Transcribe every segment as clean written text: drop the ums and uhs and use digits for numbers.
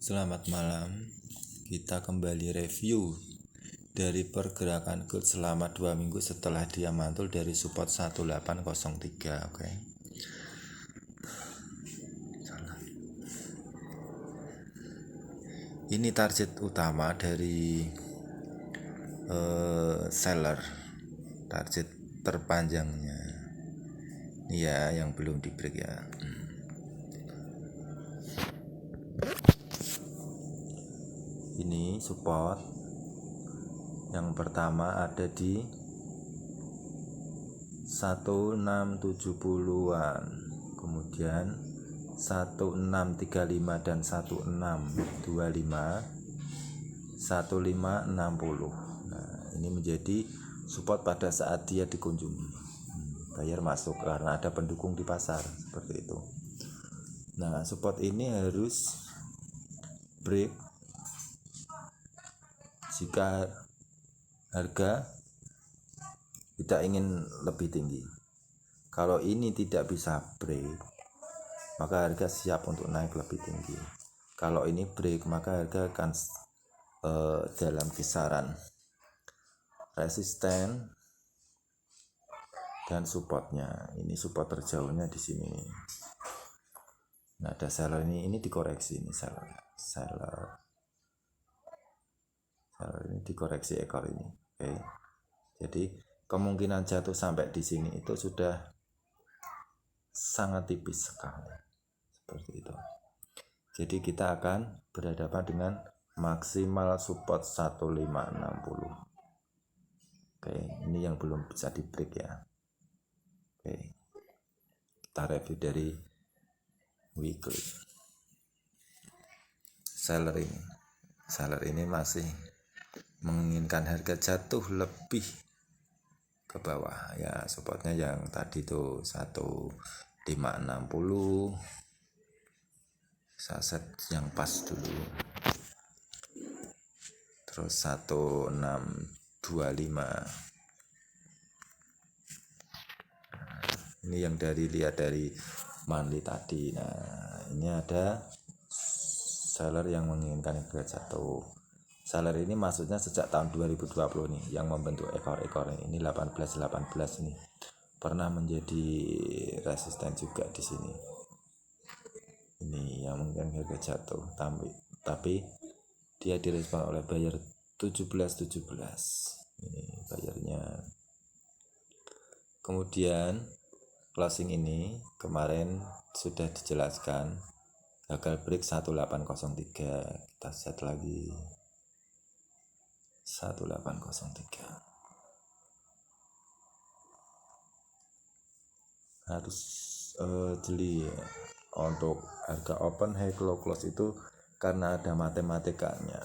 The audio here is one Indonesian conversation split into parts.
Selamat malam. Kita kembali review dari pergerakan gold selama 2 minggu setelah dia mantul dari support 1803. Oke. Ini target utama dari seller. Target terpanjangnya. Ya, yang belum di break ya. Ini support yang pertama ada di 1670-an, kemudian 1635 dan 1625, 1560. Nah, ini menjadi support pada saat dia dikunjungi. Buyer masuk karena ada pendukung di pasar seperti itu. Nah, support ini harus break jika harga tidak ingin lebih tinggi. Kalau ini tidak bisa break, maka harga siap untuk naik lebih tinggi. Kalau ini break, maka harga akan dalam kisaran resisten dan supportnya. Ini support terjauhnya di sini. Nah, ada seller ini dikoreksi ini seller ini dikoreksi ekor ini. Oke. Jadi kemungkinan jatuh sampai di sini itu sudah sangat tipis sekali. Seperti itu. Jadi kita akan berhadapan dengan maksimal support 1560. Oke, ini yang belum bisa di break ya. Oke. Kita review dari weekly. Seller ini masih menginginkan harga jatuh lebih ke bawah ya, supportnya yang tadi tuh 1560. Saya set yang pas dulu, terus 1625. Ini yang lihat dari monthly tadi. Nah, ini ada seller yang menginginkan harga jatuh. Seller ini maksudnya sejak tahun 2020 nih yang membentuk ekor-ekor ini 18 nih. Pernah menjadi resisten juga di sini. Ini yang menginginkan harga jatuh, tapi dia direspon oleh buyer 17. Ini bayarnya. Kemudian closing ini kemarin sudah dijelaskan gagal break 1803. Kita set lagi 1803. Harus jeli ya. Untuk harga open, high, low, close itu karena ada matematikanya.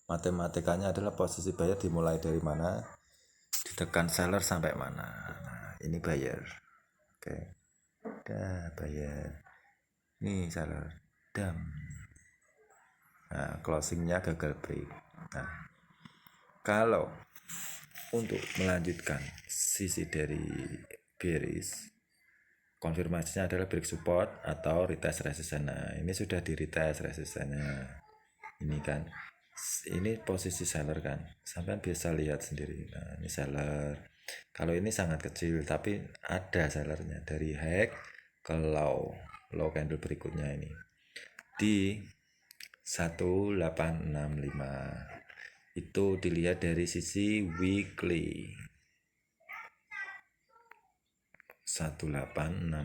Matematikanya adalah posisi buyer dimulai dari mana, ditekan seller sampai mana. Nah, ini buyer. Oke. Dah buyer. Ini seller. Dam. Nah, closingnya gagal break. Nah, kalau untuk melanjutkan sisi dari bearish, konfirmasinya adalah break support atau retest resistance. Nah, ini sudah di retest resistennya. Ini kan, ini posisi seller kan, sampai bisa lihat sendiri. Nah, ini seller. Kalau ini sangat kecil, tapi ada sellernya dari high ke low candle berikutnya ini di 1865. Itu dilihat dari sisi weekly 1865.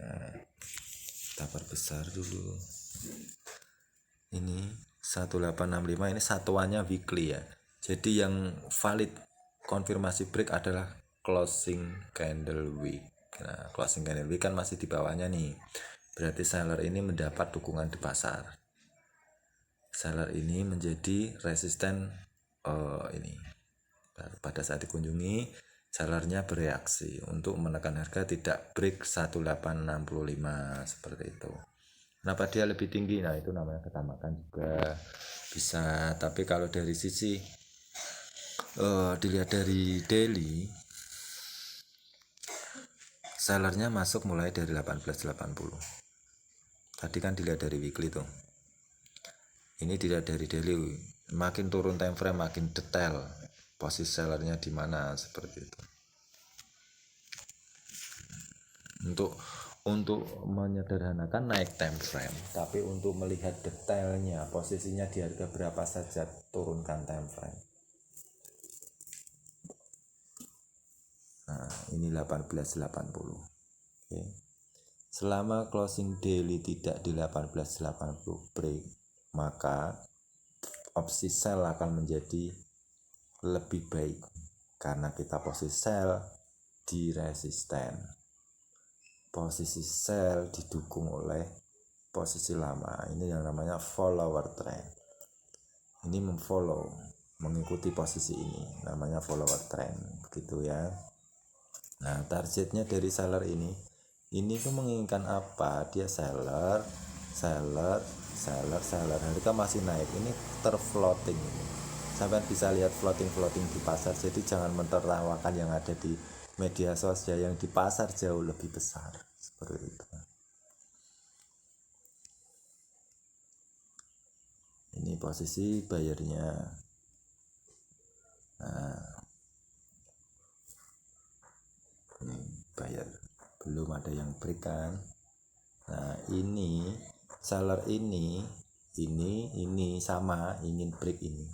Nah, kita perbesar dulu. Ini 1865, ini satuannya weekly ya. Jadi yang valid konfirmasi break adalah closing candle week. Nah, closing candle week kan masih di bawahnya nih. Berarti seller ini mendapat dukungan di pasar. Seller ini menjadi resisten ini. Pada saat dikunjungi, sellernya bereaksi untuk menekan harga tidak break 1865 seperti itu. Kenapa dia lebih tinggi? Nah, itu namanya ketamakan juga bisa. Tapi kalau dari sisi dilihat dari daily, sellernya masuk mulai dari 1880. Tadi kan dilihat dari weekly tuh, ini dilihat dari daily. Makin turun time frame makin detail posisi sellernya di mana, seperti itu. Untuk menyederhanakan naik time frame, tapi untuk melihat detailnya posisinya di harga berapa saja, turunkan time frame. Nah, ini 1880. Oke. Selama closing daily tidak di 1880 break, maka opsi sell akan menjadi lebih baik karena kita posisi sell di resisten. Posisi sell didukung oleh posisi lama. Ini yang namanya follower trend. Ini mengikuti posisi ini, namanya follower trend, begitu ya. Nah, targetnya dari seller ini tuh menginginkan apa? Dia seller, harga masih naik. Ini terfloating ini. Sampai bisa lihat floating di pasar. Jadi jangan menertawakan yang ada di media sosial, yang di pasar jauh lebih besar. Seperti itu. Ini posisi bayarnya. Nah, ini bayar, belum ada yang break kan. Nah, ini seller ini sama ingin break ini.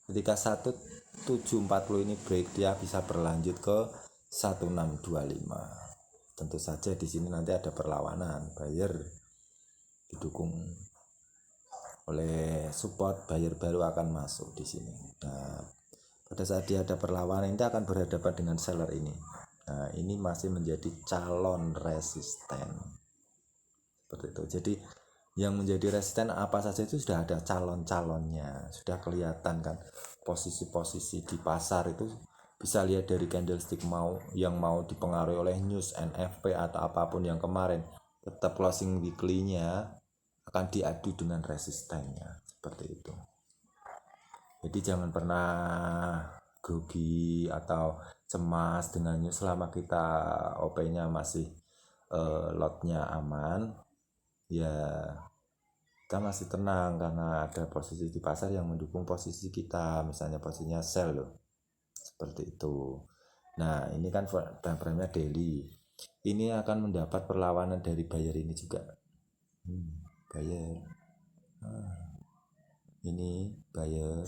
Ketika 1740 ini break, dia bisa berlanjut ke 1625. Tentu saja di sini nanti ada perlawanan, buyer didukung oleh support, buyer baru akan masuk di sini. Nah, pada saat dia ada perlawanan, ini akan berhadapan dengan seller ini. Nah, ini masih menjadi calon resisten. Seperti itu. Jadi yang menjadi resisten apa saja itu sudah ada calon-calonnya, sudah kelihatan kan. Posisi-posisi di pasar itu bisa lihat dari candlestick yang mau dipengaruhi oleh news, NFP atau apapun yang kemarin, tetap closing weekly-nya akan diadu dengan resistennya, seperti itu. Jadi jangan pernah grogi atau cemas dengan news selama kita OP-nya masih lotnya aman, ya kita masih tenang karena ada posisi di pasar yang mendukung posisi kita, misalnya posisinya sell loh, seperti itu. Nah, ini kan time frame-nya daily. Ini akan mendapat perlawanan dari buyer ini juga. Buyer. Ini buyer.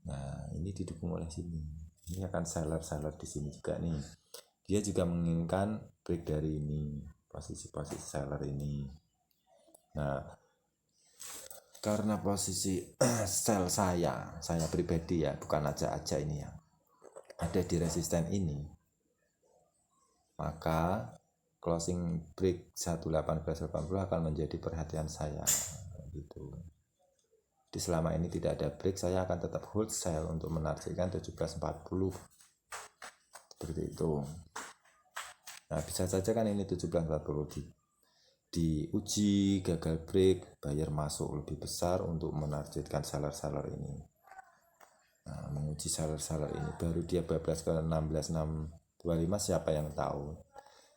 Nah, ini didukung oleh sini. Ini akan seller di sini juga nih. Dia juga menginginkan break dari ini, posisi-posisi seller ini. Nah, karena posisi sell saya pribadi ya, bukan aja ini ya, ada di resisten ini, maka closing break 1880 akan menjadi perhatian saya gitu. Jadi selama ini tidak ada break, saya akan tetap hold sell untuk menargetkan 1740 seperti itu. Nah, bisa saja kan ini 1740 diuji gagal break, buyer masuk lebih besar untuk menargetkan seller ini. Nah, menguji seller ini baru dia bablas ke 16625, siapa yang tahu.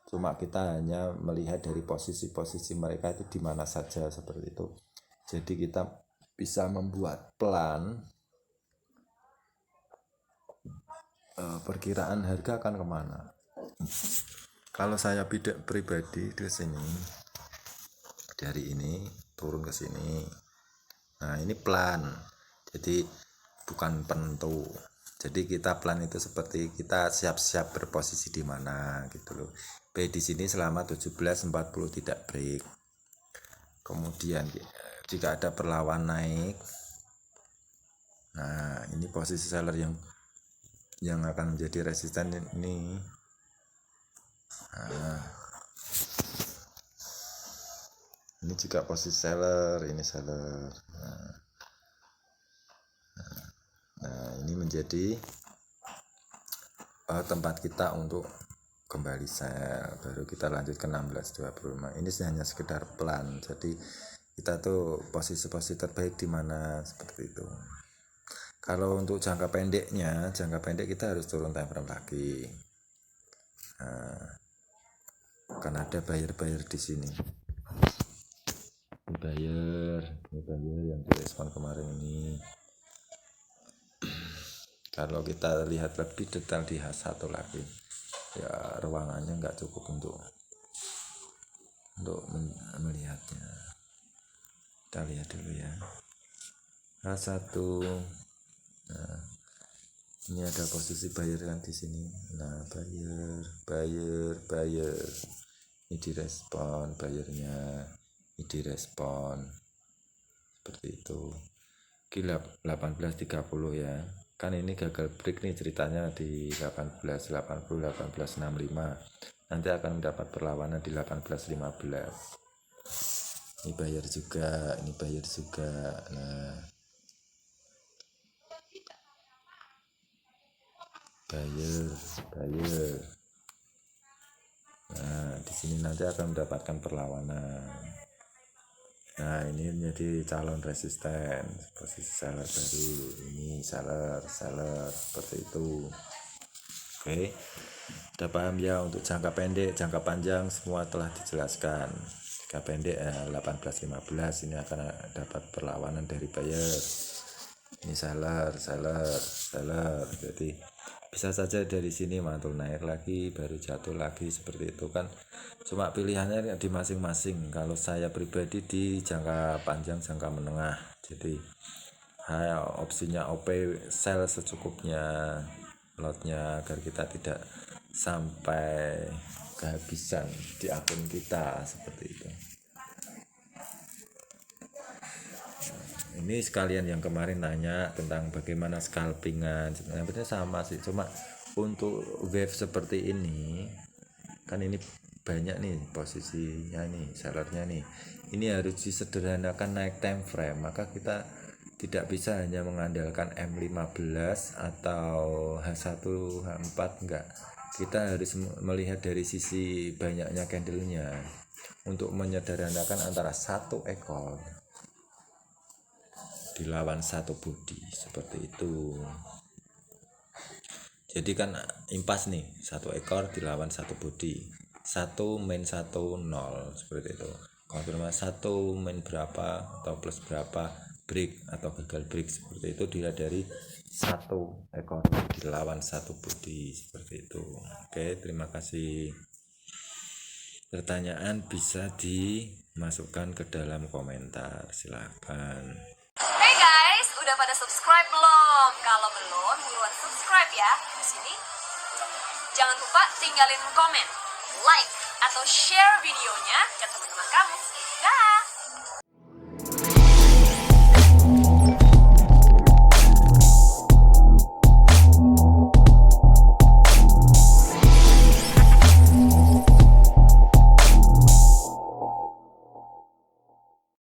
Cuma kita hanya melihat dari posisi-posisi mereka itu di mana saja, seperti itu. Jadi kita bisa membuat plan perkiraan harga akan kemana. Kalau saya pribadi di sini, dari ini turun ke sini. Nah, ini plan. Jadi bukan penentu. Jadi kita plan itu seperti kita siap-siap berposisi di mana gitu loh. B di sini selama 1740 tidak break. Kemudian jika ada perlawan naik, nah ini posisi seller yang akan menjadi resisten ini. Nah, ini juga posisi seller, ini seller. Nah, ini menjadi tempat kita untuk kembali sell, baru kita lanjut ke 1625. Ini hanya sekedar plan. Jadi kita tuh posisi-posisi terbaik di mana, seperti itu. Kalau untuk jangka pendek kita harus turun time frame lagi. Nah, Akan ada buyer di sini. Ini buyer yang direspon kemarin ini. Kalau kita lihat lebih detail di H1 lagi, ya ruangannya nggak cukup untuk melihatnya. Kita lihat dulu ya. H1. Nah, ini ada posisi buyer kan di sini. Nah, buyer. Ini direspon buyernya. Ini direspon. Seperti itu. Gila 18.30 ya. Kan ini gagal break nih ceritanya di 18.65. Nanti akan mendapat perlawanan di 18.15. Ini buyer juga. Nah, buyer. Nah, di sini nanti akan mendapatkan perlawanan. Nah, ini menjadi calon resisten, posisi seller baru. Ini seller seperti itu. Oke, udah paham ya. Untuk jangka pendek, jangka panjang semua telah dijelaskan. Jangka pendek 18.15 ini akan dapat perlawanan dari buyer. Ini seller. Jadi bisa saja dari sini mantul naik lagi, baru jatuh lagi, seperti itu kan. Cuma pilihannya di masing-masing. Kalau saya pribadi di jangka panjang, jangka menengah. Jadi opsinya OP sell secukupnya lotnya, agar kita tidak sampai kehabisan di akun kita, seperti itu. Ini sekalian yang kemarin nanya tentang bagaimana scalpingan, sebenarnya sama sih, cuma untuk wave seperti ini kan ini banyak nih posisinya nih, sellernya nih, ini harus disederhanakan naik time frame. Maka kita tidak bisa hanya mengandalkan M15 atau H1 H4, enggak, kita harus melihat dari sisi banyaknya candlenya untuk menyederhanakan antara satu ekor dilawan satu body, seperti itu. Jadi kan impas nih, satu ekor dilawan satu body, satu main 1 0, seperti itu. Konfirmasi satu main berapa atau plus berapa, break atau gagal break, seperti itu, dilihat dari satu ekor dilawan satu body, seperti itu. Oke, terima kasih. Pertanyaan bisa dimasukkan ke dalam komentar, silakan. Hey guys, udah pada subscribe belum? Kalau belum, buruan subscribe ya. Di sini. Jangan lupa tinggalin komen, like, atau share videonya ke teman-teman kamu. Dah.